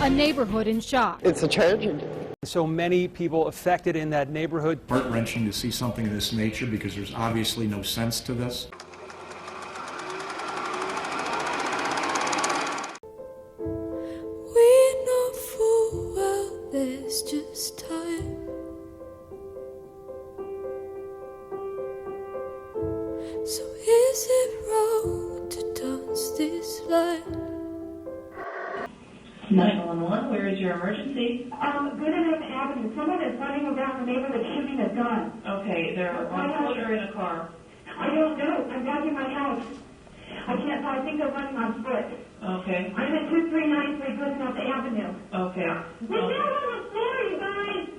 A neighborhood in shock. It's a tragedy. So many people affected in that neighborhood. Heart-wrenching to see something of this nature because there's obviously no sense to this. We know full well there's just time. So is it wrong to dance this line? 911, where is your emergency? Birdy Avenue. Someone is running around the neighborhood shooting a gun. Okay, they're on foot or in a car? I don't know. I'm back in my house. I can't tell. I think they're running on foot. Okay. I'm at 2393 Birdy Avenue. Okay. We're down on the floor, you guys!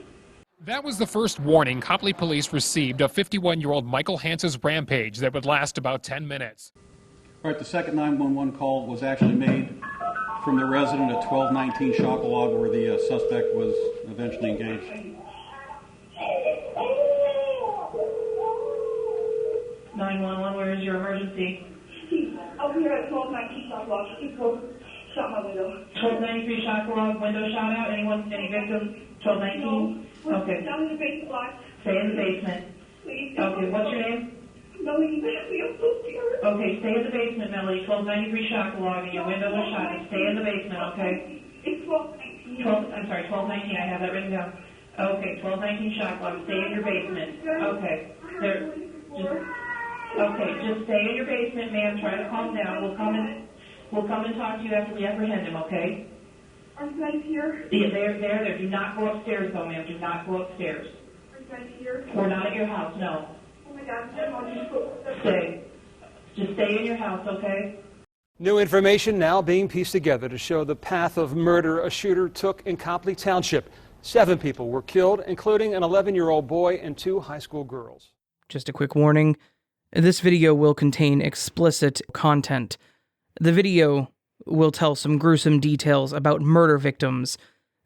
That was the first warning Copley police received of 51-year-old Michael Hance's rampage that would last about 10 minutes. All right, the second 911 call was actually made from the resident at 1219 Shockalog, where the suspect was eventually engaged. 911, where is your emergency? Over here at 1219 Shockalog. He shot my window. 1293 Shockalog, window shot out. Anyone, any victims? 1219? Okay. Down in the basement block. Stay in the basement. Please. Okay, what's your name? Melanie, I'm so scared. Okay, stay in the basement, Melanie. 1293 Shockalog, and your window was shot. Stay in the basement, okay? It's 1219. 1219, I have that written down. Okay, 1219 Shockalog, stay in your basement. Okay. Just stay in your basement, ma'am. Try to calm down. We'll come and talk to you after we apprehend him, okay? Are you guys here? Yeah, they're there. Do not go upstairs, though, ma'am. Do not go upstairs. Are you guys here? We're not at your house, no. Oh my God, I'm just Stay. Just stay in your house, okay? New information now being pieced together to show the path of murder a shooter took in Copley Township. 7 people were killed, including an 11-year-old boy and 2 high school girls. Just a quick warning, this video will contain explicit content. The video will tell some gruesome details about murder victims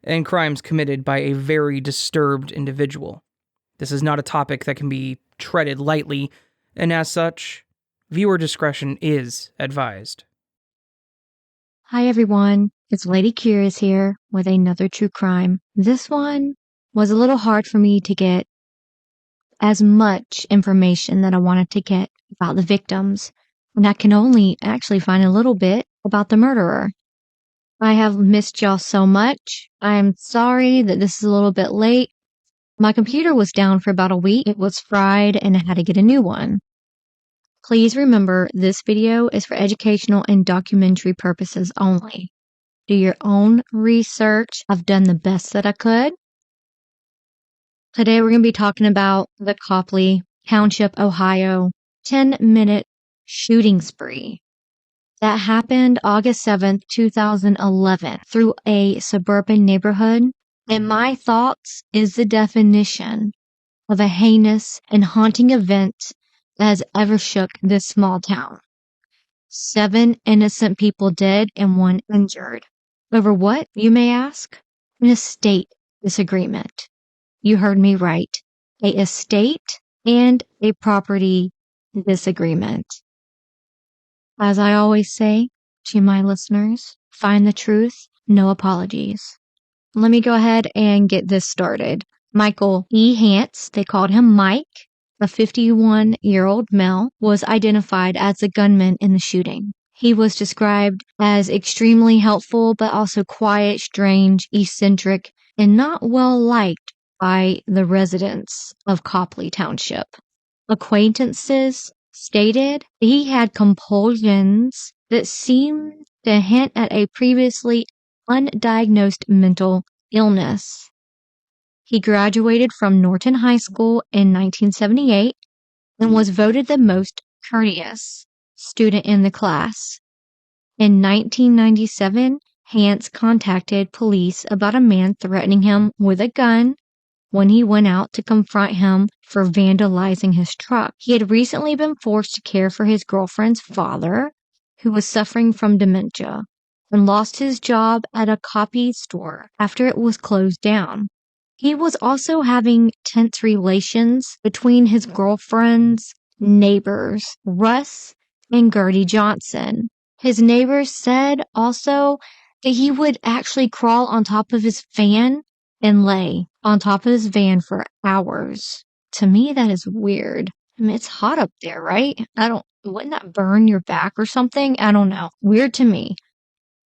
and crimes committed by a very disturbed individual. This is not a topic that can be treaded lightly, and as such, viewer discretion is advised. Hi everyone, it's Lady Curious here with another true crime. This one was a little hard for me to get as much information that I wanted to get about the victims, and I can only actually find a little bit about the murderer. I have missed y'all so much. I'm sorry that this is a little bit late. My computer was down for about a week. It was fried and I had to get a new one. Please remember, this video is for educational and documentary purposes only. Do your own research. I've done the best that I could. Today we're going to be talking about the Copley, Township, Ohio 10-minute shooting spree that happened August 7th, 2011 through a suburban neighborhood. And my thoughts is the definition of a heinous and haunting event that has ever shook this small town. 7 innocent people dead and 1 injured. Over what, you may ask? An estate disagreement. You heard me right. A estate and a property disagreement. As I always say to my listeners, find the truth, no apologies. Let me go ahead and get this started. Michael E. Hance, they called him Mike, a 51-year-old male, was identified as the gunman in the shooting. He was described as extremely helpful, but also quiet, strange, eccentric, and not well liked by the residents of Copley Township. Acquaintances stated he had compulsions that seemed to hint at a previously undiagnosed mental illness. He graduated from Norton High School in 1978 and was voted the most courteous student in the class. In 1997, Hance contacted police about a man threatening him with a gun when he went out to confront him for vandalizing his truck. He had recently been forced to care for his girlfriend's father, who was suffering from dementia, and lost his job at a copy store after it was closed down. He was also having tense relations between his girlfriend's neighbors, Russ and Gertie Johnson. His neighbors said also that he would actually crawl on top of his van and lay on top of his van for hours. To me, that is weird. I mean, it's hot up there, right? Wouldn't that burn your back or something? I don't know. Weird to me.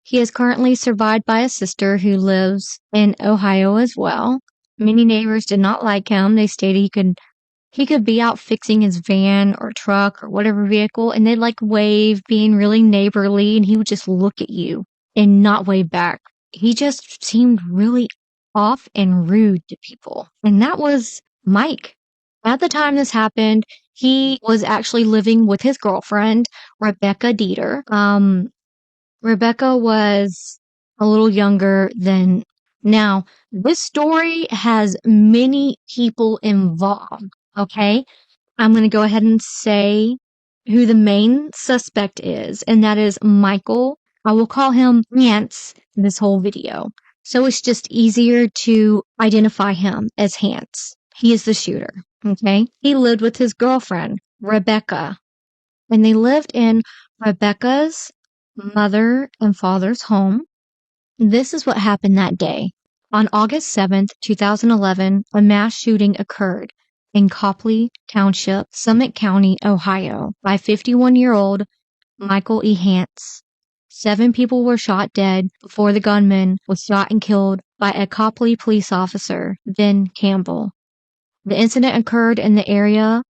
He is currently survived by a sister who lives in Ohio as well. Many neighbors did not like him. They stated he could be out fixing his van or truck or whatever vehicle, and they'd like wave, being really neighborly, and he would just look at you and not wave back. He just seemed really off and rude to people. And that was Mike. At the time this happened, he was actually living with his girlfriend, Rebecca Dieter. Rebecca was a little younger than now. This story has many people involved, okay? I'm going to go ahead and say who the main suspect is, and that is Michael. I will call him Hance this whole video. So it's just easier to identify him as Hance. He is the shooter, okay? He lived with his girlfriend, Rebecca, and they lived in Rebecca's mother and father's home. This is what happened that day. On August 7th, 2011, a mass shooting occurred in Copley Township, Summit County, Ohio, by 51-year-old Michael E. Hance. 7 people were shot dead before the gunman was shot and killed by a Copley police officer, Ben Campbell. The incident occurred in the area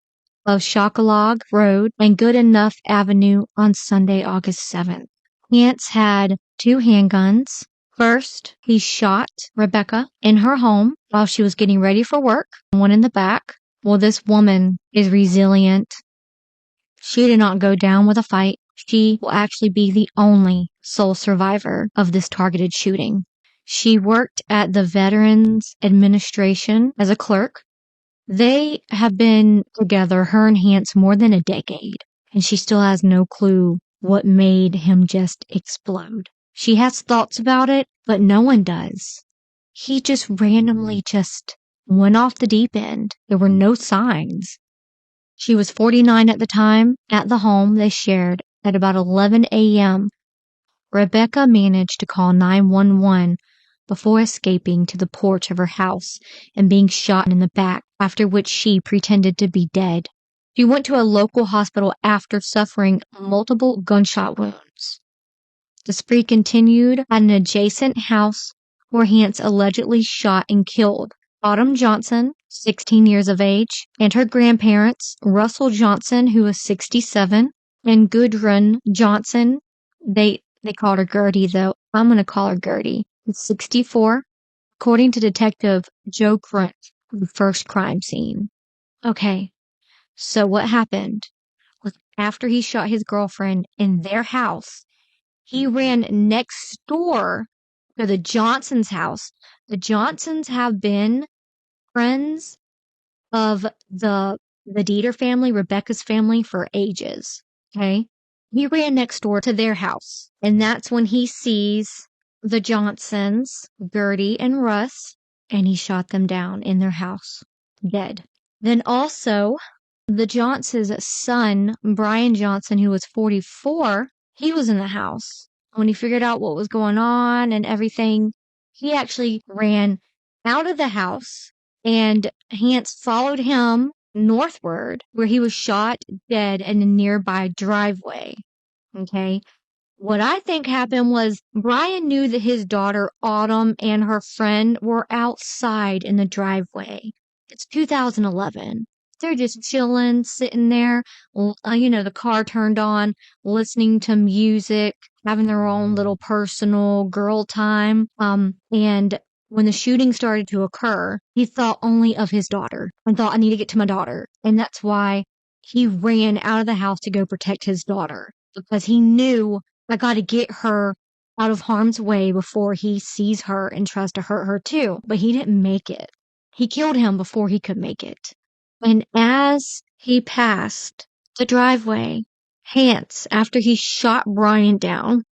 of Shockalaw Road and Good Enough Avenue on Sunday, August 7th. Hance had 2 handguns. First, he shot Rebecca in her home while she was getting ready for work, one in the back. Well, this woman is resilient. She did not go down with a fight. She will actually be the only sole survivor of this targeted shooting. She worked at the Veterans Administration as a clerk. They have been together, her and Hance, more than a decade, and she still has no clue what made him just explode. She has thoughts about it, but no one does. He just randomly just went off the deep end. There were no signs. She was 49 at the time. At the home they shared at about 11 a.m., Rebecca managed to call 911 before escaping to the porch of her house and being shot in the back, after which she pretended to be dead. She went to a local hospital after suffering multiple gunshot wounds. The spree continued at an adjacent house where Hance allegedly shot and killed Autumn Johnson, 16 years of age, and her grandparents, Russell Johnson, who was 67, and Gudrun Johnson. They called her Gertie, though. I'm going to call her Gertie. 64, according to Detective Joe Grunt, the first crime scene. Okay, so what happened was after he shot his girlfriend in their house, he ran next door to the Johnsons' house. The Johnsons have been friends of the Dieter family, Rebecca's family, for ages. Okay? He ran next door to their house, and that's when he sees the Johnsons, Gertie and Russ, and he shot them down in their house, dead. Then also, the Johnsons' son, Brian Johnson, who was 44, he was in the house. When he figured out what was going on and everything, he actually ran out of the house, and Hance followed him northward, where he was shot dead in a nearby driveway. Okay? What I think happened was Brian knew that his daughter Autumn and her friend were outside in the driveway. It's 2011. They're just chilling, sitting there, the car turned on, listening to music, having their own little personal girl time. And when the shooting started to occur, he thought only of his daughter and thought, I need to get to my daughter. And that's why he ran out of the house to go protect his daughter, because he knew, I got to get her out of harm's way before he sees her and tries to hurt her too. But he didn't make it. He killed him before he could make it. And as he passed the driveway, Hance, after he shot Brian down,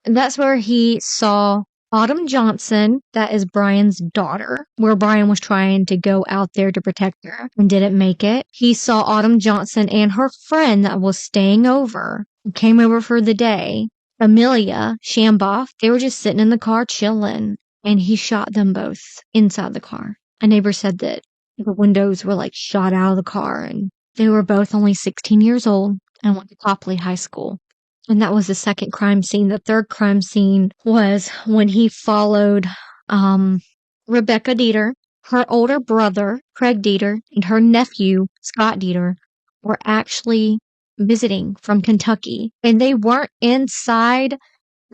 that's where he saw Autumn Johnson, that is Brian's daughter, where Brian was trying to go out there to protect her and didn't make it. He saw Autumn Johnson and her friend that was staying over, came over for the day. Amelia Shamboff, they were just sitting in the car chilling, and he shot them both inside the car. A neighbor said that the windows were like shot out of the car, and they were both only 16 years old and went to Copley High School. And that was the second crime scene. The third crime scene was when he followed Rebecca Dieter, her older brother, Craig Dieter, and her nephew, Scott Dieter, were actually visiting from Kentucky. And they weren't inside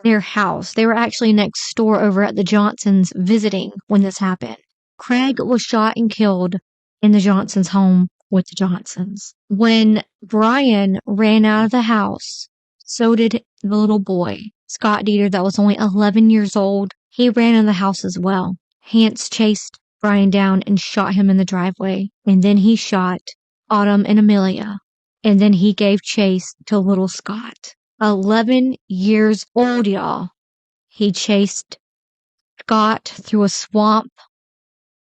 their house. They were actually next door over at the Johnsons visiting when this happened. Craig was shot and killed in the Johnsons' home with the Johnsons. When Brian ran out of the house, so did the little boy, Scott Dieter, that was only 11 years old. He ran in the house as well. Hance chased Brian down and shot him in the driveway. And then he shot Autumn and Amelia. And then he gave chase to little Scott. 11 years old, y'all. He chased Scott through a swamp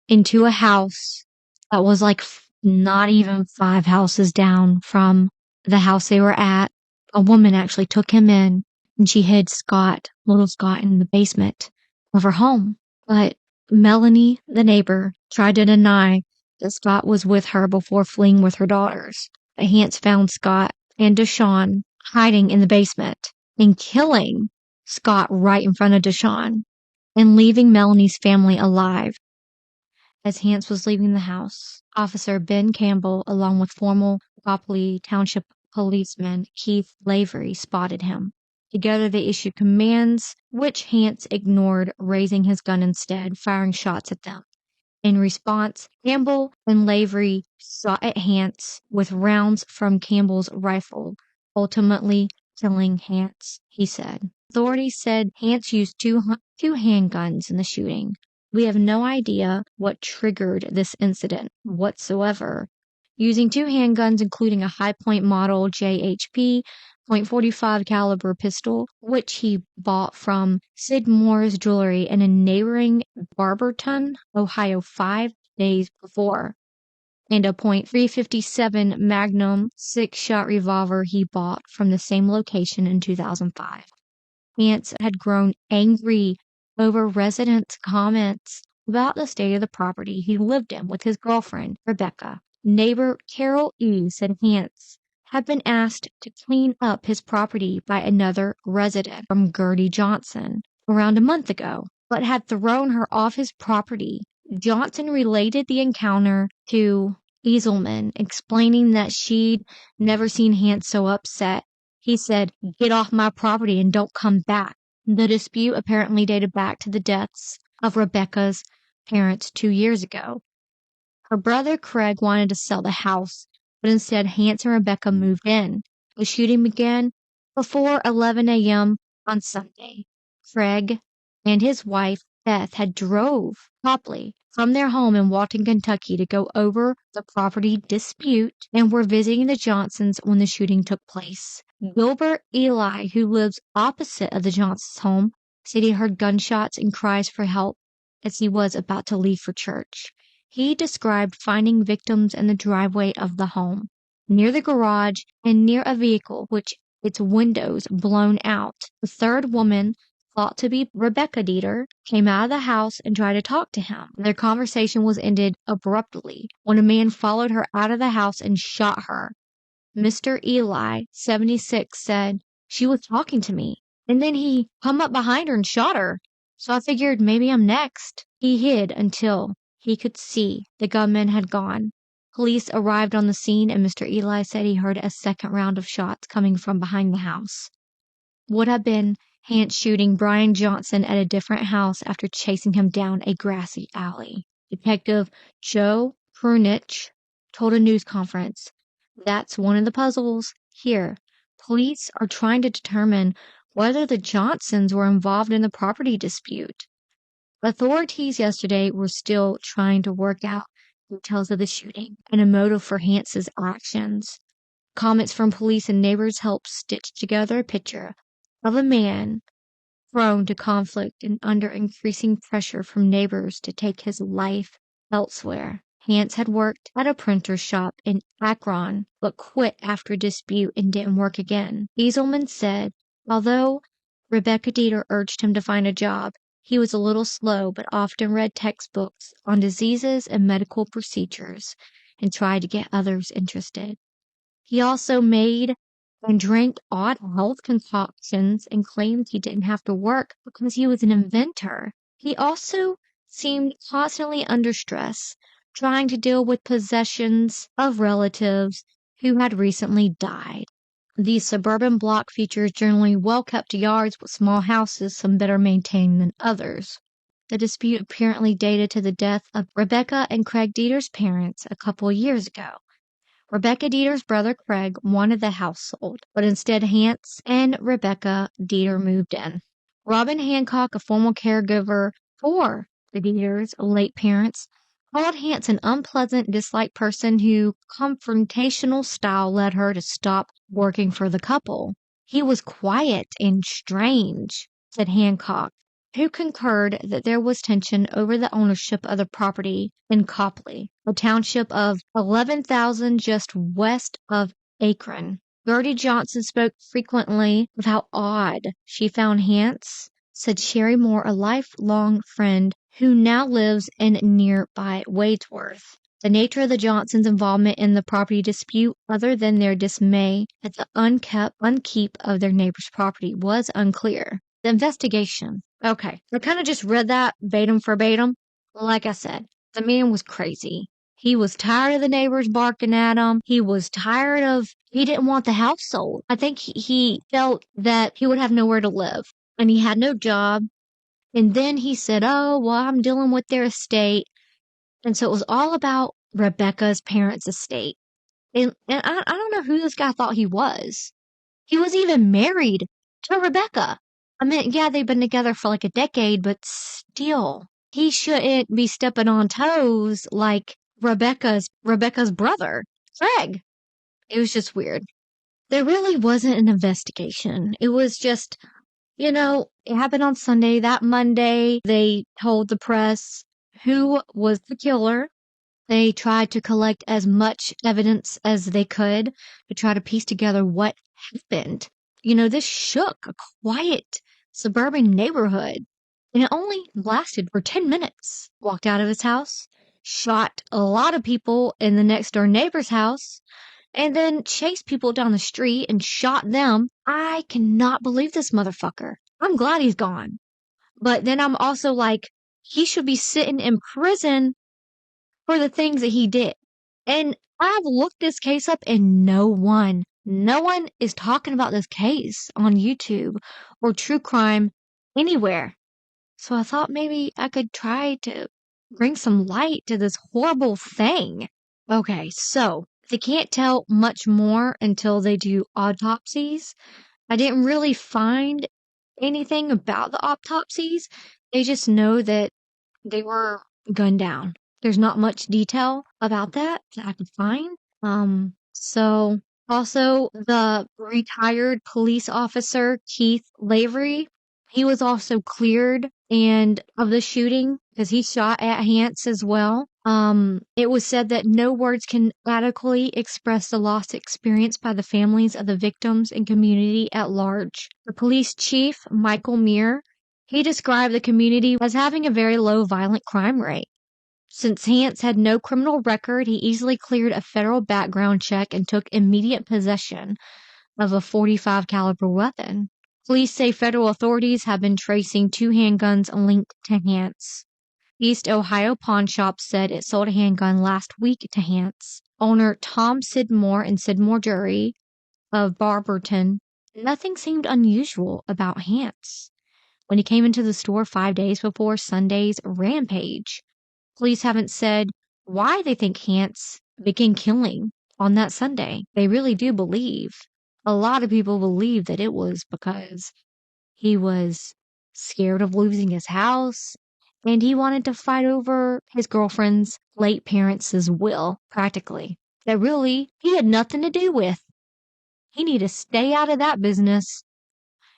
into a house that was like not even 5 houses down from the house they were at. A woman actually took him in, and she hid Scott, little Scott, in the basement of her home. But Melanie, the neighbor, tried to deny that Scott was with her before fleeing with her daughters. But Hance found Scott and Deshawn hiding in the basement and killing Scott right in front of Deshawn and leaving Melanie's family alive. As Hance was leaving the house, Officer Ben Campbell, along with former Copley Township policeman Keith Lavery, spotted him. Together they issued commands, which Hance ignored, raising his gun instead, firing shots at them. In response, Campbell and Lavery shot at Hance with rounds from Campbell's rifle, ultimately killing Hance, he said. Authorities said Hance used two handguns in the shooting. We have no idea what triggered this incident whatsoever. Using 2 handguns, including a high-point model JHP .45 caliber pistol, which he bought from Sid Moore's Jewelry in a neighboring Barberton, Ohio 5 days before, and a .357 Magnum 6-shot revolver he bought from the same location in 2005. Hance had grown angry over residents' comments about the state of the property he lived in with his girlfriend, Rebecca. Neighbor Carol E. said Hance had been asked to clean up his property by another resident from Gertie Johnson around a month ago, but had thrown her off his property. Johnson related the encounter to Easelman, explaining that she'd never seen Hance so upset. He said, "Get off my property and don't come back." The dispute apparently dated back to the deaths of Rebecca's parents 2 years ago. Her brother Craig wanted to sell the house, but instead Hance and Rebecca moved in. The shooting began before 11 a.m. on Sunday. Craig and his wife, Beth, had drove Copley from their home in Walton, Kentucky to go over the property dispute and were visiting the Johnsons when the shooting took place. Gilbert Eli, who lives opposite of the Johnsons' home, said he heard gunshots and cries for help as he was about to leave for church. He described finding victims in the driveway of the home, near the garage, and near a vehicle which its windows blown out. The third woman, thought to be Rebecca Dieter, came out of the house and tried to talk to him. Their conversation was ended abruptly when a man followed her out of the house and shot her. Mr. Eli, 76, said, "She was talking to me, and then he come up behind her and shot her. So I figured maybe I'm next." He hid until he could see the gunman had gone. Police arrived on the scene, and Mr. Eli said he heard a second round of shots coming from behind the house. Would have been Hance shooting Brian Johnson at a different house after chasing him down a grassy alley. Detective Joe Prunich told a news conference, "That's one of the puzzles here. Police are trying to determine whether the Johnsons were involved in the property dispute. Authorities yesterday were still trying to work out details of the shooting and a motive for Hance's actions. Comments from police and neighbors helped stitch together a picture of a man prone to conflict and under increasing pressure from neighbors to take his life elsewhere. Hance had worked at a printer's shop in Akron, but quit after a dispute and didn't work again. Easelman said, although Rebecca Dieter urged him to find a job. He was a little slow, but often read textbooks on diseases and medical procedures and tried to get others interested. He also made and drank odd health concoctions and claimed he didn't have to work because he was an inventor. He also seemed constantly under stress, trying to deal with possessions of relatives who had recently died. These suburban block features generally well-kept yards with small houses, some better maintained than others. The dispute apparently dated to the death of Rebecca and Craig Dieter's parents a couple years ago. Rebecca Dieter's brother Craig wanted the house sold, but instead Hance and Rebecca Dieter moved in. Robin Hancock, a former caregiver for the Dieters' late parents, called Hance an unpleasant, disliked person whose confrontational style led her to stop working for the couple. He was quiet and strange, said Hancock, who concurred that there was tension over the ownership of the property in Copley, a township of 11,000 just west of Akron. Birdy Johnson spoke frequently of how odd she found Hance, said Sherry Moore, a lifelong friend who now lives in nearby Wadesworth. The nature of the Johnsons' involvement in the property dispute, other than their dismay at the upkeep of their neighbor's property, was unclear. The investigation. Okay, I kind of just read that verbatim. Like I said, the man was crazy. He was tired of the neighbors barking at him. He didn't want the house sold. I think he felt that he would have nowhere to live, and he had no job. And then he said, oh, well, I'm dealing with their estate. And so it was all about Rebecca's parents' estate. And I don't know who this guy thought he was. He was even married to Rebecca. I mean, yeah, they've been together for like a decade, but still, he shouldn't be stepping on toes like Rebecca's brother, Craig. It was just weird. There really wasn't an investigation. It was just, it happened on Sunday. That Monday, they told the press who was the killer. They tried to collect as much evidence as they could to try to piece together what happened. This shook a quiet suburban neighborhood, and it only lasted for 10 minutes. Walked out of his house, shot a lot of people in the next door neighbor's house, and then chased people down the street and shot them. I cannot believe this motherfucker. I'm glad he's gone. But then I'm also like, he should be sitting in prison for the things that he did. And I've looked this case up, and no one is talking about this case on YouTube or true crime anywhere. So I thought maybe I could try to bring some light to this horrible thing. Okay, so they can't tell much more until they do autopsies. I didn't really find anything about the autopsies. They just know that they were gunned down. There's not much detail about that I could find. So also the retired police officer, Keith Lavery, he was also cleared of the shooting because he shot at Hance as well. It was said that no words can adequately express the loss experienced by the families of the victims and community at large. The police chief, Michael Muir, he described the community as having a very low violent crime rate. Since Hance had no criminal record, he easily cleared a federal background check and took immediate possession of a .45 caliber weapon. Police say federal authorities have been tracing 2 handguns linked to Hance. East Ohio Pawn Shop said it sold a handgun last week to Hance. Owner Tom Sidmore and Sidmore Jury of Barberton, nothing seemed unusual about Hance when he came into the store 5 days before Sunday's Rampage. Police haven't said why they think Hance began killing on that Sunday. They really do believe. A lot of people believe that it was because he was scared of losing his house and he wanted to fight over his girlfriend's late parents' will, practically. That really he had nothing to do with. He needed to stay out of that business.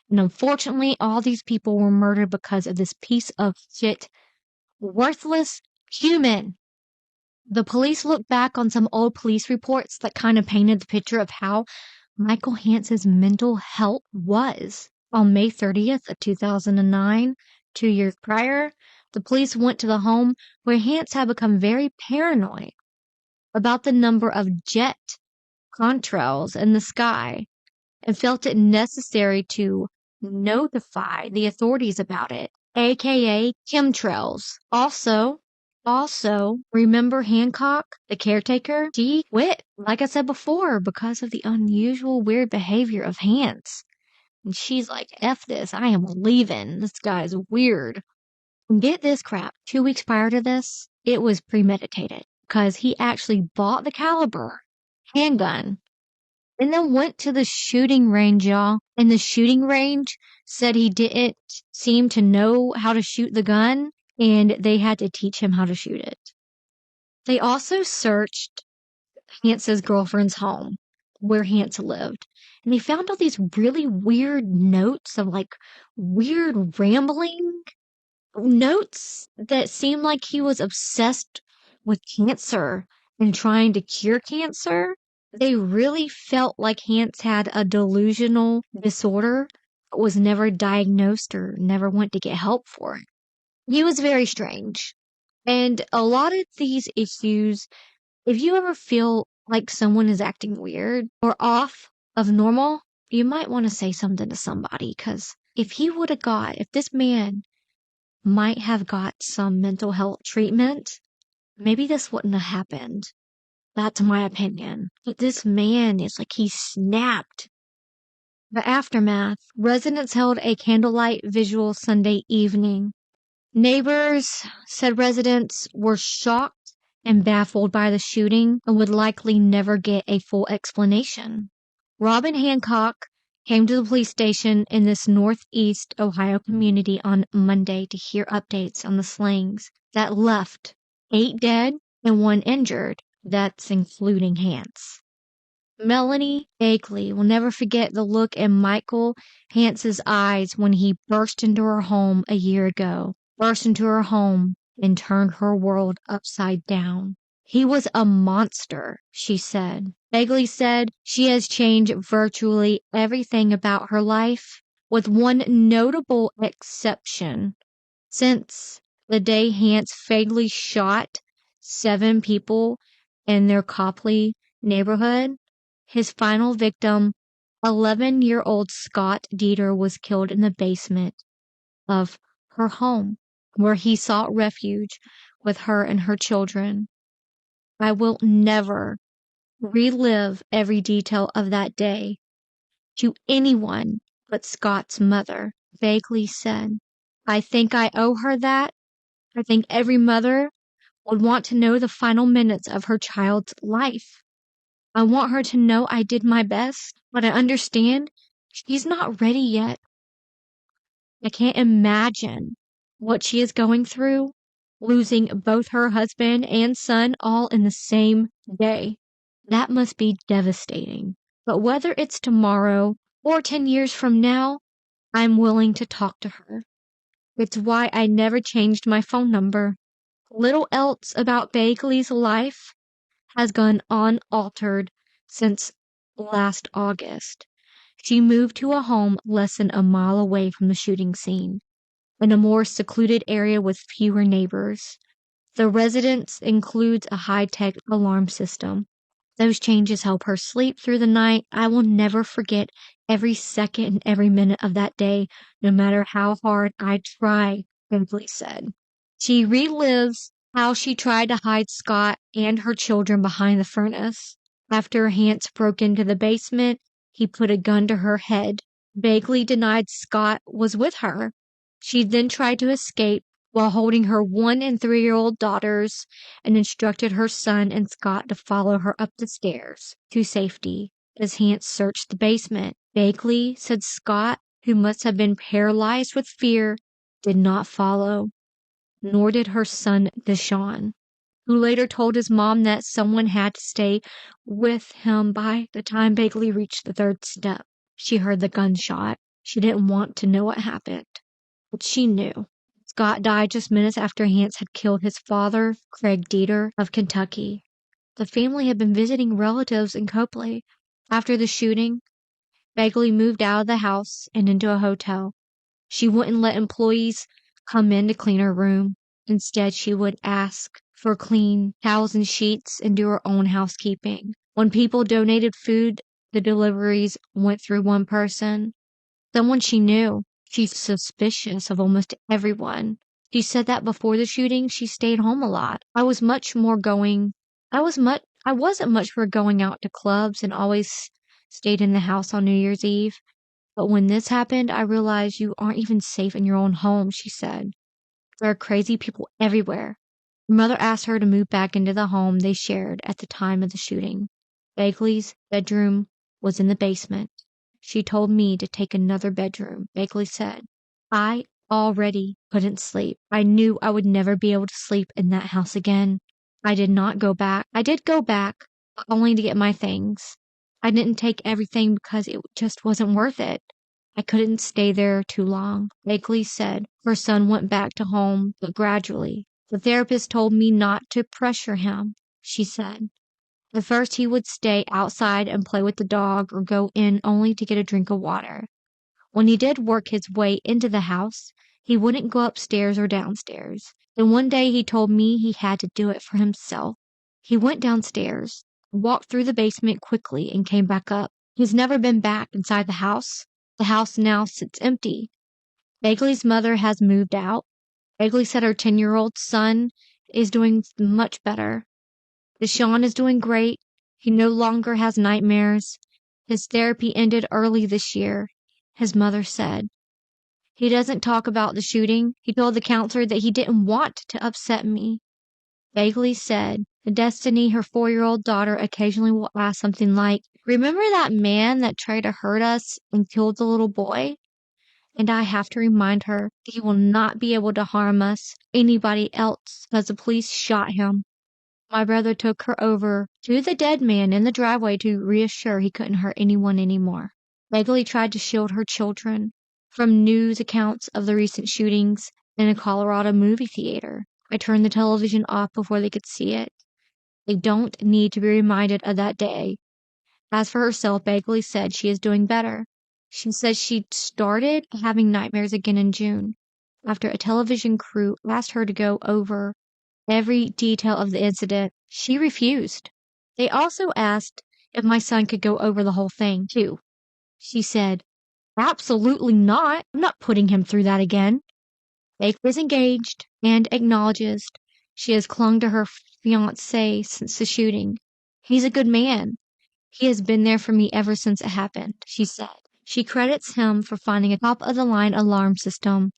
And unfortunately, all these people were murdered because of this piece of shit, worthless human. The police looked back on some old police reports that kind of painted the picture of how Michael Hance's mental health was. On May 30th of 2009, 2 years prior, the police went to the home where Hance had become very paranoid about the number of jet contrails in the sky and felt it necessary to notify the authorities about it, aka chemtrails. Also, remember Hancock, the caretaker? She quit, like I said before, because of the unusual weird behavior of Hance. And she's like, F this, I am leaving. This guy's weird. And get this crap, 2 weeks prior to this, it was premeditated because he actually bought the caliber handgun and then went to the shooting range, y'all. And the shooting range said he didn't seem to know how to shoot the gun, and they had to teach him how to shoot it. They also searched Hance's girlfriend's home, where Hance lived, and they found all these really weird notes of like weird rambling notes that seemed like he was obsessed with cancer and trying to cure cancer. They really felt like Hance had a delusional disorder, but was never diagnosed or never went to get help for it. He was very strange. And a lot of these issues, if you ever feel like someone is acting weird or off of normal, you might want to say something to somebody, because if this man might have got some mental health treatment, maybe this wouldn't have happened. That's my opinion. But this man is like he snapped. The aftermath. Residents held a candlelight vigil Sunday evening. Neighbors said residents were shocked and baffled by the shooting and would likely never get a full explanation. Robin Hancock came to the police station in this northeast Ohio community on Monday to hear updates on the slayings that left 8 dead and 1 injured. That's including Hance. Melanie Bakley will never forget the look in Michael Hance's eyes when he burst into her home a year ago. Burst into her home and turned her world upside down. He was a monster, she said. Bakley said she has changed virtually everything about her life, with one notable exception. Since the day Hance fatally shot 7 people in their Copley neighborhood, his final victim, 11-year-old Scott Dieter, was killed in the basement of her home, where he sought refuge with her and her children. I will never relive every detail of that day to anyone but Scott's mother, Bakley said. I think I owe her that. I think every mother would want to know the final minutes of her child's life. I want her to know I did my best, but I understand she's not ready yet. I can't imagine what she is going through, losing both her husband and son all in the same day. That must be devastating. But whether it's tomorrow or 10 years from now, I'm willing to talk to her. It's why I never changed my phone number. Little else about Bakley's life has gone unaltered since last August. She moved to a home less than a mile away from the shooting scene, in a more secluded area with fewer neighbors. The residence includes a high-tech alarm system. Those changes help her sleep through the night. I will never forget every second and every minute of that day, no matter how hard I try, Bakley said. She relives how she tried to hide Scott and her children behind the furnace. After Hance broke into the basement, he put a gun to her head. Bakley denied Scott was with her. She then tried to escape while holding her 1- and 3-year-old daughters, and instructed her son and Scott to follow her up the stairs to safety as Hance searched the basement. Bakley said Scott, who must have been paralyzed with fear, did not follow, nor did her son Deshaun, who later told his mom that someone had to stay with him by the time Bakley reached the 3rd step. She heard the gunshot. She didn't want to know what happened, but she knew. Scott died just minutes after Hance had killed his father, Craig Dieter, of Kentucky. The family had been visiting relatives in Copley after the shooting, Bagley moved out of the house and into a hotel. She wouldn't let employees come in to clean her room. Instead, she would ask for clean towels and sheets and do her own housekeeping. When people donated food, the deliveries went through one person, someone she knew. She's suspicious of almost everyone. She said that before the shooting, she stayed home a lot. I wasn't much for going out to clubs and always stayed in the house on New Year's Eve. But when this happened, I realized you aren't even safe in your own home, she said. There are crazy people everywhere. Her mother asked her to move back into the home they shared at the time of the shooting. Bagley's bedroom was in the basement. She told me to take another bedroom, Bagley said. I already couldn't sleep. I knew I would never be able to sleep in that house again. I did not go back. I did go back, but only to get my things. I didn't take everything because it just wasn't worth it. I couldn't stay there too long, Bagley said. Her son went back to home, but gradually. The therapist told me not to pressure him, she said. At first he would stay outside and play with the dog or go in only to get a drink of water. When he did work his way into the house, he wouldn't go upstairs or downstairs. Then one day he told me he had to do it for himself. He went downstairs, walked through the basement quickly, and came back up. He's never been back inside the house. The house now sits empty. Bagley's mother has moved out. Bagley said her 10-year-old son is doing much better. Deshaun is doing great. He no longer has nightmares. His therapy ended early this year, his mother said. He doesn't talk about the shooting. He told the counselor that he didn't want to upset me. Bagley said, Destiny, her 4-year-old daughter, occasionally will ask something like, "Remember that man that tried to hurt us and killed the little boy?" And I have to remind her that he will not be able to harm us, anybody else, because the police shot him. My brother took her over to the dead man in the driveway to reassure he couldn't hurt anyone anymore. Bagley tried to shield her children from news accounts of the recent shootings in a Colorado movie theater. I turned the television off before they could see it. They don't need to be reminded of that day. As for herself, Bagley said she is doing better. She says she started having nightmares again in June, after a television crew asked her to go over every detail of the incident. She refused. They also asked if my son could go over the whole thing, too. She said, "Absolutely not. I'm not putting him through that again." Bagley is engaged and acknowledges she has clung to her fiancé since the shooting. He's a good man. He has been there for me ever since it happened, she said. She credits him for finding a top-of-the-line alarm system,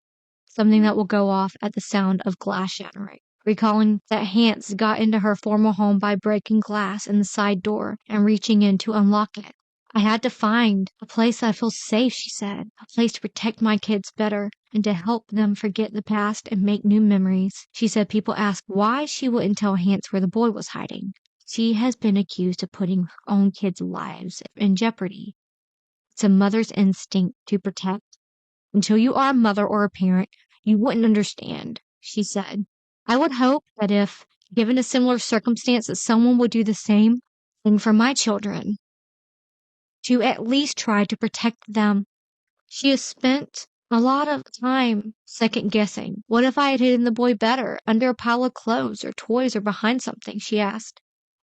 something that will go off at the sound of glass shattering. Recalling that Hance got into her former home by breaking glass in the side door and reaching in to unlock it. I had to find a place I feel safe, she said, a place to protect my kids better and to help them forget the past and make new memories. She said people asked why she wouldn't tell Hance where the boy was hiding. She has been accused of putting her own kids' lives in jeopardy. It's a mother's instinct to protect. Until you are a mother or a parent, you wouldn't understand, she said. I would hope that if given a similar circumstance that someone would do the same thing for my children, to at least try to protect them. She has spent a lot of time second-guessing. What if I had hidden the boy better, under a pile of clothes or toys or behind something, she asked.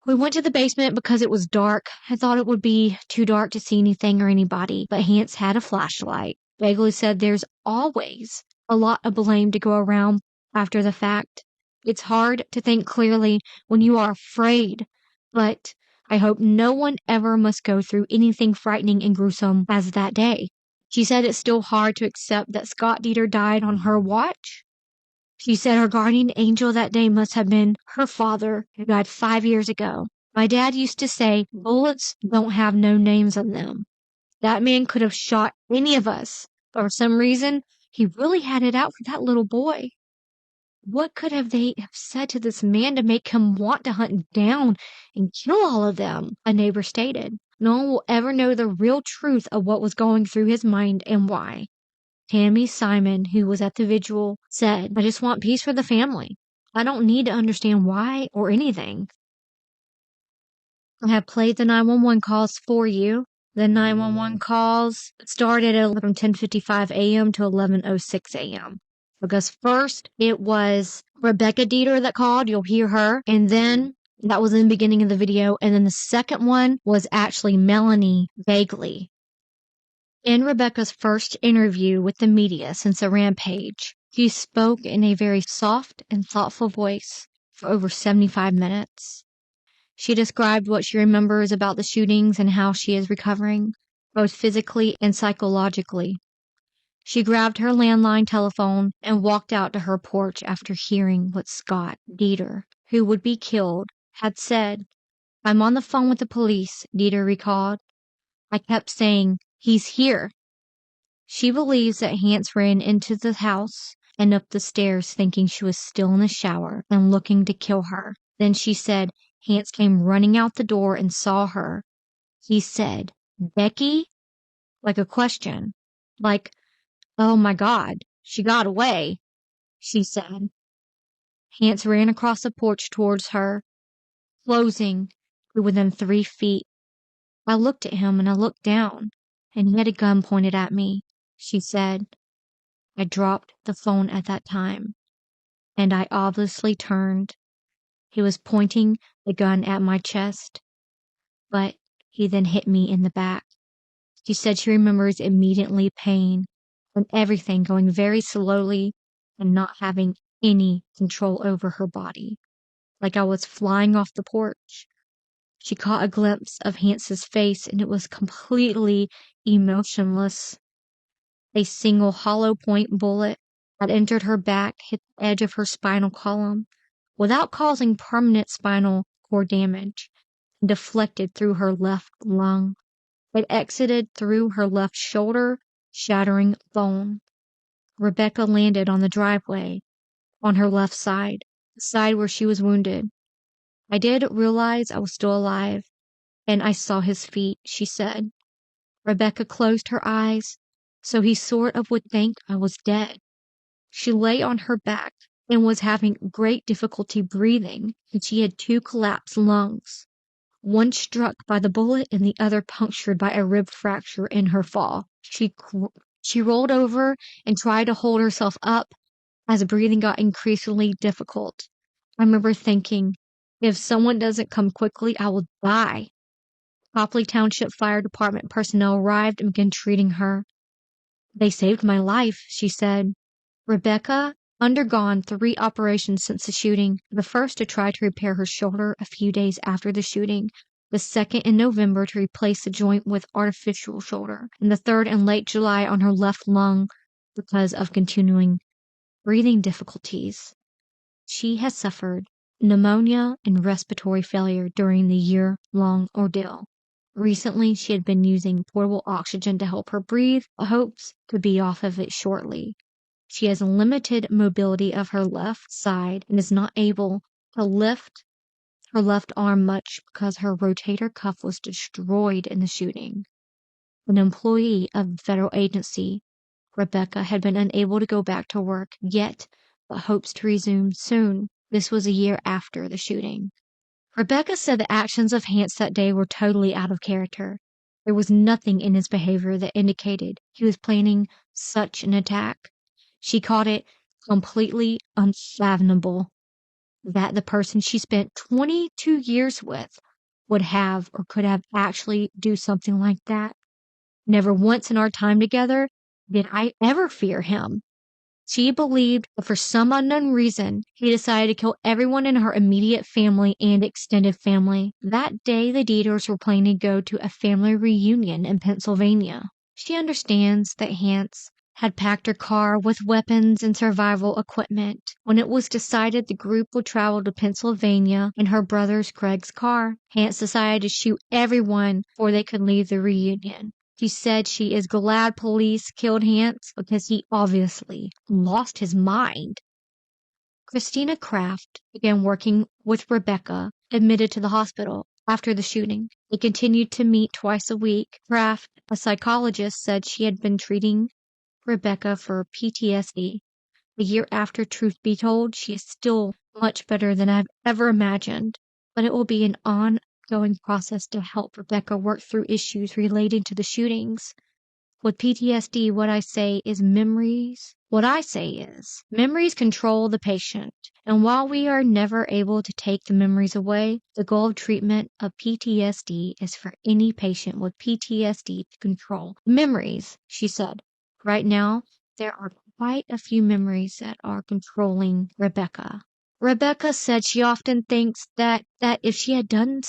We went to the basement because it was dark. I thought it would be too dark to see anything or anybody, but Hance had a flashlight. Bagley said there's always a lot of blame to go around after the fact. It's hard to think clearly when you are afraid, but I hope no one ever must go through anything frightening and gruesome as that day. She said it's still hard to accept that Scott Dieter died on her watch. She said her guardian angel that day must have been her father, who died 5 years ago. My dad used to say, bullets don't have no names on them. That man could have shot any of us, but for some reason, he really had it out for that little boy. What could they have said to this man to make him want to hunt down and kill all of them? A neighbor stated. No one will ever know the real truth of what was going through his mind and why. Tammy Simon, who was at the vigil, said, I just want peace for the family. I don't need to understand why or anything. I have played the 911 calls for you. The 911 calls started from 10:55 a.m. to 11:06 a.m. Because first it was Rebecca Dieter that called. You'll hear her. And then that was in the beginning of the video. And then the second one was actually Melanie Bagley. In Rebecca's first interview with the media since the Rampage, she spoke in a very soft and thoughtful voice for over 75 minutes. She described what she remembers about the shootings and how she is recovering, both physically and psychologically. She grabbed her landline telephone and walked out to her porch after hearing what Scott Dieter, who would be killed, had said. "I'm on the phone with the police," Dieter recalled. "I kept saying, 'He's here.'" She believes that Hance ran into the house and up the stairs thinking she was still in the shower and looking to kill her. Then she said Hance came running out the door and saw her. He said, "Becky?" Like a question. Like, "Oh my God, she got away," she said. Hance ran across the porch towards her, closing to within 3 feet. "I looked at him and I looked down, and he had a gun pointed at me," she said. "I dropped the phone at that time, and I obviously turned. He was pointing the gun at my chest, but he then hit me in the back." She said she remembers immediately pain and everything going very slowly and not having any control over her body, like I was flying off the porch. She caught a glimpse of Hance's face, and it was completely emotionless. A single hollow point bullet had entered her back, hit the edge of her spinal column, without causing permanent spinal cord damage, and deflected through her left lung. It exited through her left shoulder, shattering bone. Rebecca landed on the driveway, on her left side, the side where she was wounded. "I did realize I was still alive, and I saw his feet," she said. Rebecca closed her eyes, so he sort of would think I was dead. She lay on her back and was having great difficulty breathing, and she had 2 collapsed lungs, one struck by the bullet and the other punctured by a rib fracture in her fall. She rolled over and tried to hold herself up as breathing got increasingly difficult. I remember thinking, if someone doesn't come quickly, I will die. Copley Township Fire Department personnel arrived and began treating her. "They saved my life," she said. Rebecca undergone 3 operations since the shooting, the first to try to repair her shoulder a few days after the shooting, the second in November to replace the joint with artificial shoulder, and the third in late July on her left lung because of continuing breathing difficulties. She has suffered pneumonia and respiratory failure during the year-long ordeal. Recently, she had been using portable oxygen to help her breathe, but hopes to be off of it shortly. She has limited mobility of her left side and is not able to lift her left arm much because her rotator cuff was destroyed in the shooting. An employee of the federal agency, Rebecca had been unable to go back to work yet, but hopes to resume soon. This was a year after the shooting. Rebecca said the actions of Hance that day were totally out of character. There was nothing in his behavior that indicated he was planning such an attack. She called it completely unfathomable that the person she spent 22 years with would have or could have actually do something like that. "Never once in our time together did I ever fear him." She believed that for some unknown reason, he decided to kill everyone in her immediate family and extended family. That day, the Dieters were planning to go to a family reunion in Pennsylvania. She understands that Hance had packed her car with weapons and survival equipment. When it was decided the group would travel to Pennsylvania in her brother's Craig's car, Hance decided to shoot everyone before they could leave the reunion. She said she is glad police killed Hance because he obviously lost his mind. Christina Kraft began working with Rebecca, admitted to the hospital after the shooting. They continued to meet twice a week. Kraft, a psychologist, said she had been treating Rebecca for PTSD. A year after, truth be told, she is still much better than I've ever imagined, but it will be an ongoing process to help Rebecca work through issues relating to the shootings. With PTSD, what I say is memories control the patient. And while we are never able to take the memories away, the goal of treatment of PTSD is for any patient with PTSD to control memories, she said. Right now, there are quite a few memories that are controlling Rebecca. Rebecca said she often thinks that if she had done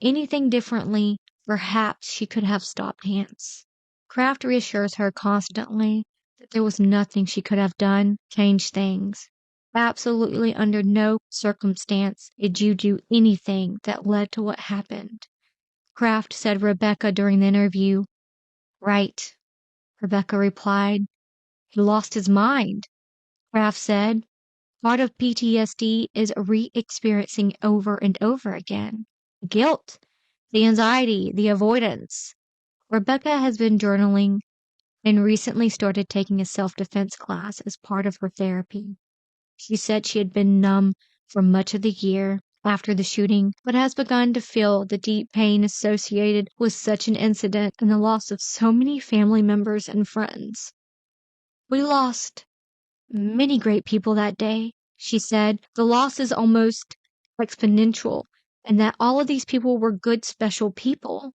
anything differently, perhaps she could have stopped Hance. Kraft reassures her constantly that there was nothing she could have done to change things. Absolutely under no circumstance did you do anything that led to what happened. Kraft said Rebecca during the interview. Right, Rebecca replied. He lost his mind. Kraft said, part of PTSD is re-experiencing over and over again. The guilt, the anxiety, the avoidance. Rebecca has been journaling and recently started taking a self-defense class as part of her therapy. She said she had been numb for much of the year after the shooting, but has begun to feel the deep pain associated with such an incident and the loss of so many family members and friends. We lost many great people that day, she said. The loss is almost exponential, and that all of these people were good, special people.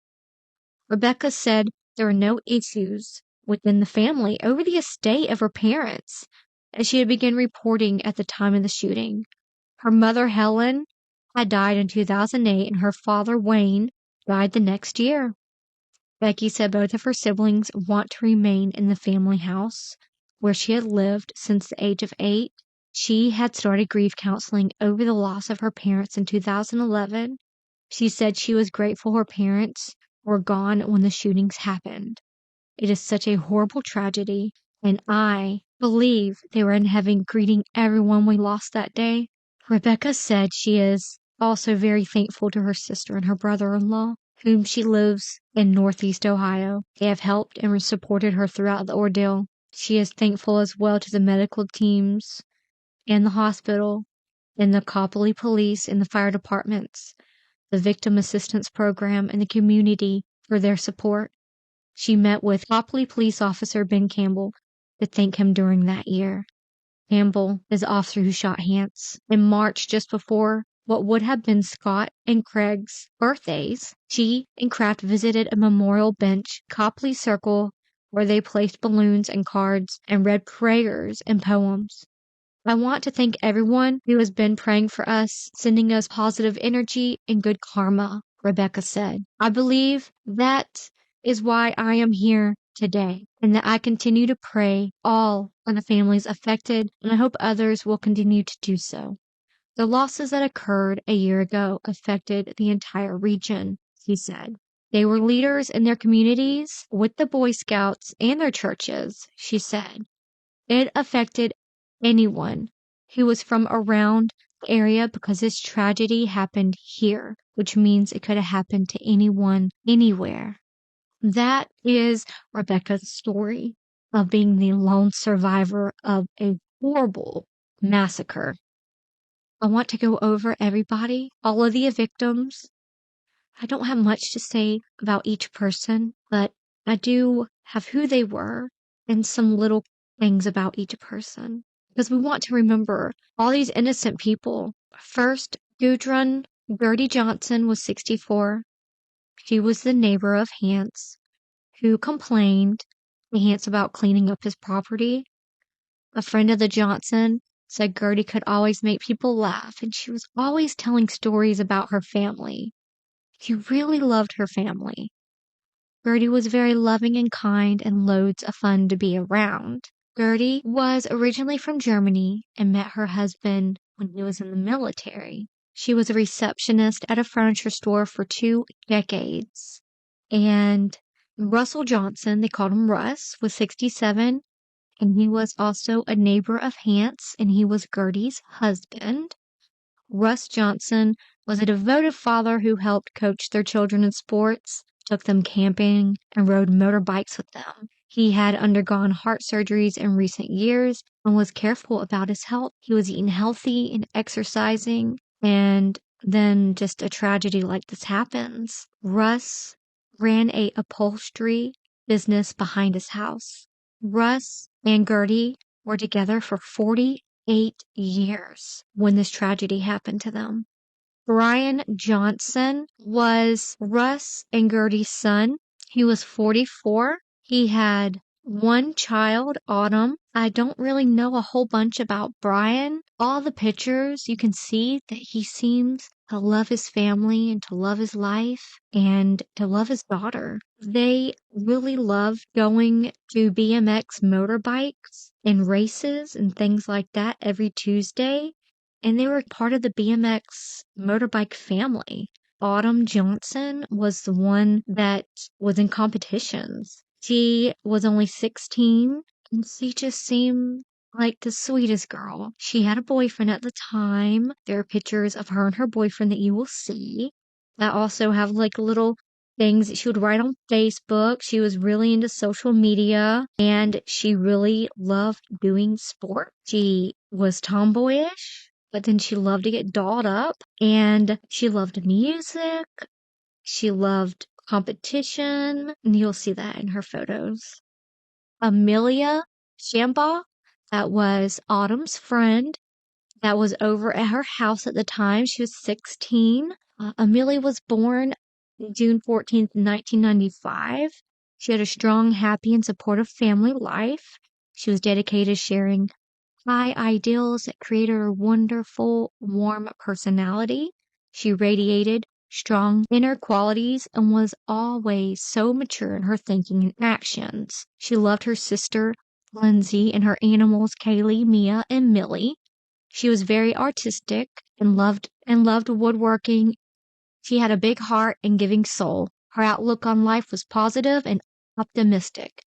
Rebecca said there were no issues within the family over the estate of her parents, as she had begun reporting at the time of the shooting. Her mother, Helen, had died in 2008, and her father, Wayne, died the next year. Becky said both of her siblings want to remain in the family house, where she had lived since the age of 8. She had started grief counseling over the loss of her parents in 2011. She said she was grateful her parents were gone when the shootings happened. It is such a horrible tragedy, and I believe they were in heaven greeting everyone we lost that day. Rebecca said she is also very thankful to her sister and her brother-in-law, whom she lives in Northeast Ohio. They have helped and supported her throughout the ordeal. She is thankful as well to the medical teams and the hospital and the Copley police and the fire departments, the victim assistance program, and the community for their support. She met with Copley police officer Ben Campbell to thank him during that year. Campbell is the officer who shot Hance. In March, just before what would have been Scott and Craig's birthdays, she and Kraft visited a memorial bench, Copley Circle, where they placed balloons and cards and read prayers and poems. I want to thank everyone who has been praying for us, sending us positive energy and good karma, Rebecca said. I believe that is why I am here today, and that I continue to pray all on the families affected, and I hope others will continue to do so. The losses that occurred a year ago affected the entire region, he said. They were leaders in their communities, with the Boy Scouts and their churches, she said. It affected anyone who was from around the area because this tragedy happened here, which means it could have happened to anyone, anywhere. That is Rebecca's story of being the lone survivor of a horrible massacre. I want to go over everybody, all of the victims. I don't have much to say about each person, but I do have who they were and some little things about each person. Because we want to remember all these innocent people. First, Gudrun Birdy Johnson was 64. She was the neighbor of Hance, who complained to Hance about cleaning up his property. A friend of the Johnson said Gertie could always make people laugh, and she was always telling stories about her family. She really loved her family. Gertie was very loving and kind and loads of fun to be around. Gertie was originally from Germany and met her husband when he was in the military. She was a receptionist at a furniture store for 2 decades. And Russell Johnson, they called him Russ, was 67, and he was also a neighbor of Hance, and he was Gertie's husband. Russ Johnson was a devoted father who helped coach their children in sports, took them camping, and rode motorbikes with them. He had undergone heart surgeries in recent years and was careful about his health. He was eating healthy and exercising, and then just a tragedy like this happens. Russ ran a upholstery business behind his house. Russ and Gertie were together for 48 years when this tragedy happened to them. Brian Johnson was Russ and Gertie's son. He was 44. He had one child, Autumn. I don't really know a whole bunch about Brian. All the pictures, you can see that he seems to love his family and to love his life and to love his daughter. They really loved going to BMX motorbikes and races and things like that every Tuesday. And they were part of the BMX motorbike family. Autumn Johnson was the one that was in competitions. She was only 16, and she just seemed like the sweetest girl. She had a boyfriend at the time. There are pictures of her and her boyfriend that you will see. I also have like little things that she would write on Facebook. She was really into social media, and she really loved doing sport. She was tomboyish, but then she loved to get dolled up, and she loved music. She loved competition, and you'll see that in her photos. Amelia Shambaugh, that was Autumn's friend, that was over at her house at the time. She was 16. Amelia was born June 14th, 1995. She had a strong, happy, and supportive family life. She was dedicated to sharing high ideals that created her wonderful, warm personality. She radiated strong inner qualities and was always so mature in her thinking and actions. She loved her sister, Lindsay, and her animals, Kaylee, Mia, and Millie. She was very artistic and loved woodworking. She had a big heart and giving soul. Her outlook on life was positive and optimistic.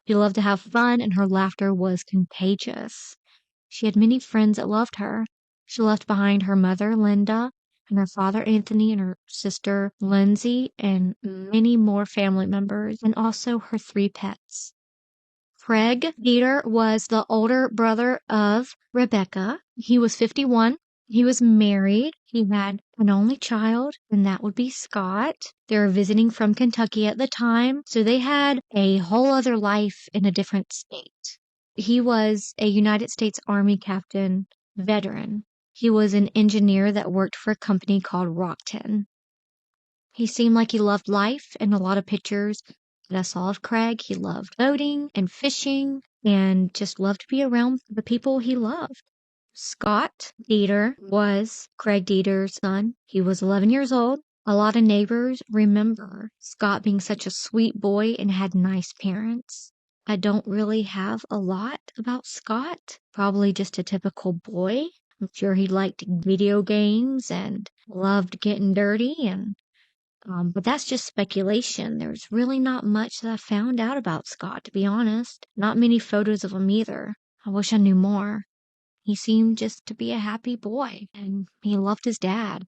She loved to have fun, and her laughter was contagious. She had many friends that loved her. She left behind her mother, Linda, and her father, Anthony, and her sister, Lindsay, and many more family members, and also her 3 pets. Craig Dieter was the older brother of Rebecca. He was 51. He was married. He had an only child, and that would be Scott. They were visiting from Kentucky at the time, so they had a whole other life in a different state. He was a United States Army captain veteran. He was an engineer that worked for a company called Rockton. He seemed like he loved life. In a lot of pictures that I saw of Craig, he loved boating and fishing and just loved to be around the people he loved. Scott Dieter was Craig Dieter's son. He was 11 years old. A lot of neighbors remember Scott being such a sweet boy and had nice parents. I don't really have a lot about Scott. Probably just a typical boy. I'm sure he liked video games and loved getting dirty, and but that's just speculation. There's really not much that I found out about Scott, to be honest. Not many photos of him either. I wish I knew more. He seemed just to be a happy boy, and he loved his dad.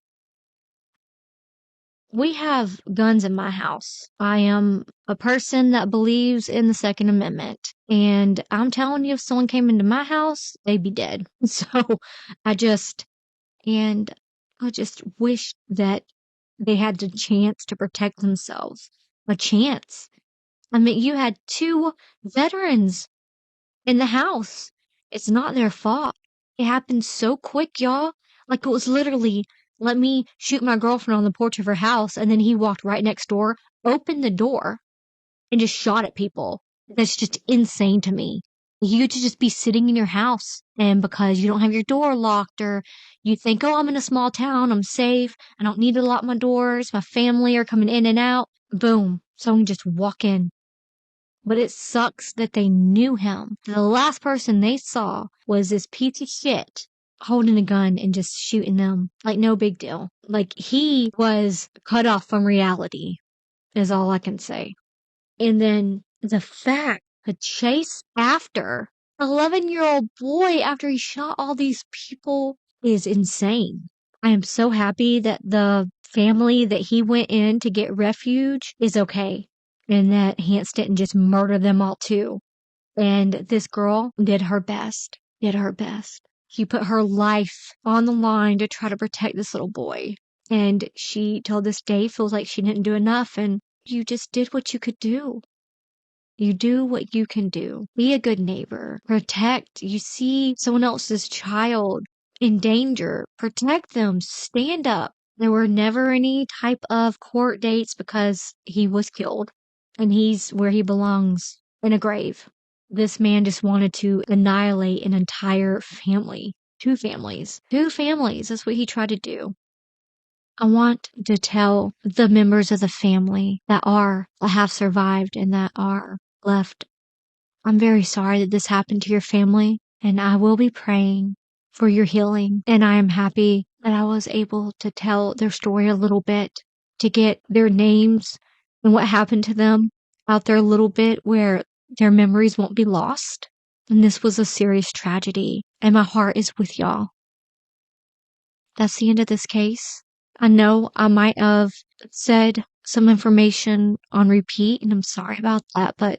We have guns in my house. I am a person that believes in the Second Amendment. And I'm telling you, if someone came into my house, they'd be dead. So I just wish that they had the chance to protect themselves. A chance. I mean, you had 2 veterans in the house. It's not their fault. It happened so quick, y'all. Like, it was literally, let me shoot my girlfriend on the porch of her house, and then he walked right next door, opened the door, and just shot at people. That's just insane to me. You get to just be sitting in your house, and because you don't have your door locked, or you think, oh, I'm in a small town, I'm safe, I don't need to lock my doors, my family are coming in and out, boom, someone just walk in. But it sucks that they knew him. The last person they saw was this piece of shit holding a gun and just shooting them. Like, no big deal. Like, he was cut off from reality, is all I can say. And then the fact, the chase after 11-year-old boy after he shot all these people is insane. I am so happy that the family that he went in to get refuge is okay, and that Hance didn't just murder them all too. And this girl did her best. She put her life on the line to try to protect this little boy. And she, till this day, feels like she didn't do enough. And you just did what you could do. You do what you can do. Be a good neighbor. Protect. You see someone else's child in danger. Protect them. Stand up. There were never any type of court dates because he was killed. And he's where he belongs, in a grave. This man just wanted to annihilate an entire family. 2 families. 2 families. That's what he tried to do. I want to tell the members of the family that have survived and that are left. I'm very sorry that this happened to your family, and I will be praying for your healing. And I am happy that I was able to tell their story a little bit, to get their names and what happened to them out there a little bit where their memories won't be lost. And this was a serious tragedy, and my heart is with y'all. That's the end of this case. I know I might have said some information on repeat, and I'm sorry about that, but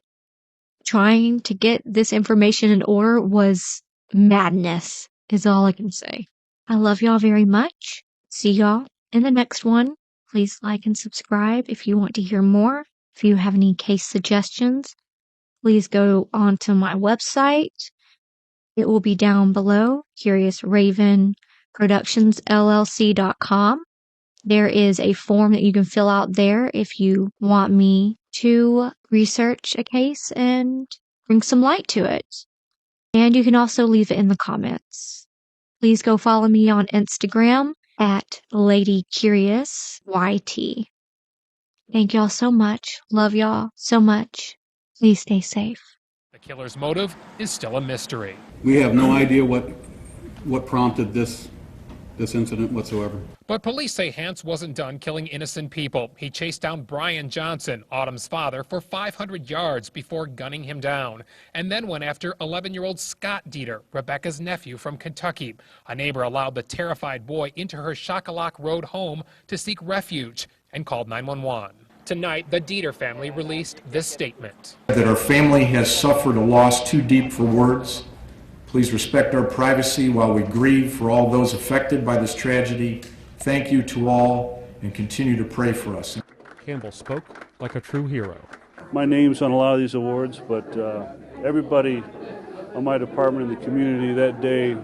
trying to get this information in order was madness, is all I can say. I love y'all very much. See y'all in the next one. Please like and subscribe if you want to hear more. If you have any case suggestions, please go onto my website. It will be down below, curiousravenProductionsLLC.com. There is a form that you can fill out there if you want me to research a case and bring some light to it. And you can also leave it in the comments. Please go follow me on Instagram at LadyCuriousYT. Thank y'all so much. Love y'all so much. Please stay safe. The killer's motive is still a mystery. We have no idea what prompted this incident whatsoever. But police say Hance wasn't done killing innocent people. He chased down Brian Johnson, Autumn's father, for 500 yards before gunning him down, and then went after 11-year-old Scott Dieter, Rebecca's nephew from Kentucky. A neighbor allowed the terrified boy into her Shockalak Road home to seek refuge and called 911. Tonight, the Dieter family released this statement. That our family has suffered a loss too deep for words. Please respect our privacy while we grieve for all those affected by this tragedy. Thank you to all, and continue to pray for us. Campbell spoke like a true hero. My name's on a lot of these awards, but everybody on my department in the community that day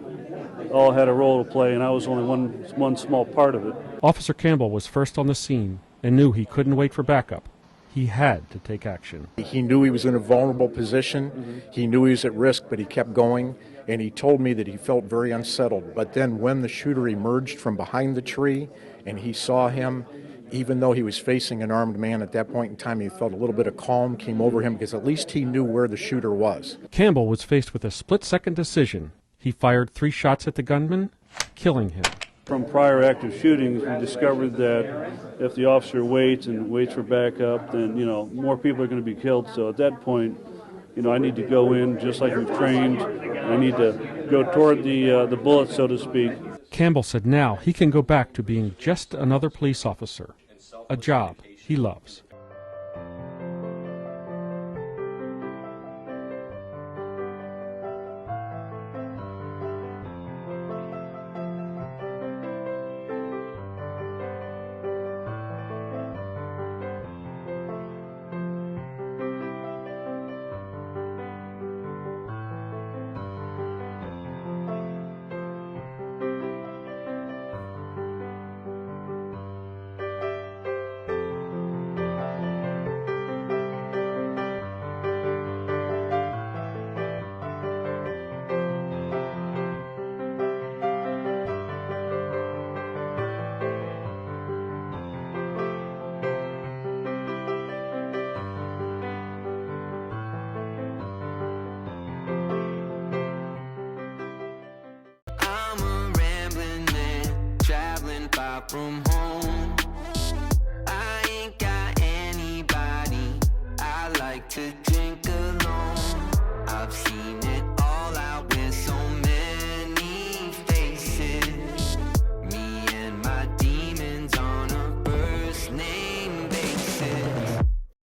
all had a role to play, and I was only one small part of it. Officer Campbell was first on the scene and knew he couldn't wait for backup. He had to take action. He knew he was in a vulnerable position. He knew he was at risk, but he kept going. And he told me that he felt very unsettled. But then when the shooter emerged from behind the tree and he saw him, even though he was facing an armed man at that point in time, he felt a little bit of calm came over him because at least he knew where the shooter was. Campbell was faced with a split-second decision. He fired 3 shots at the gunman, killing him. From prior active shootings, we discovered that if the officer waits for backup, then, more people are going to be killed. So at that point, I need to go in just like we've trained. I need to go toward the bullet, so to speak. Campbell said now he can go back to being just another police officer, a job he loves. From home, I ain't got anybody I like to